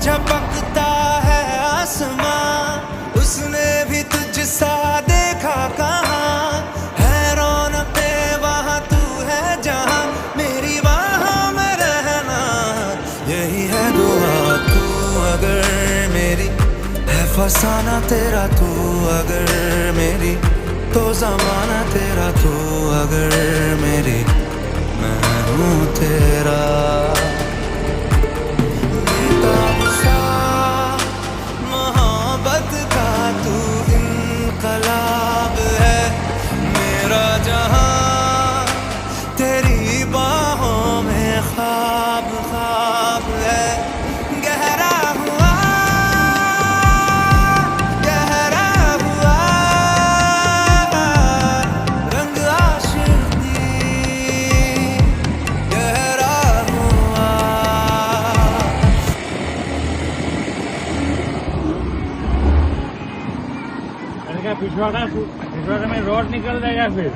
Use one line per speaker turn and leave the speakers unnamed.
झपकता है आसमां, उसने भी तुझसा देखा कहाँ, है रौनके वहाँ तू है जहाँ, मेरी बाहों में रहना यही है दुआ। तू अगर मेरी है फसाना तेरा, तू अगर मेरी तो जमाना तेरा, तू अगर मेरी मैं हूँ तेरा। बेताब सा मोहब्बत का तू इनकलाब है, मेरा जहां तेरी बाहों में ख्वाब ख्वाब है। गहरा हुआ गहरा हुआ रंग आशिकी, गहरा हुआ।
क्या पिछवाड़ा में रोड निकल जाएगा फिर।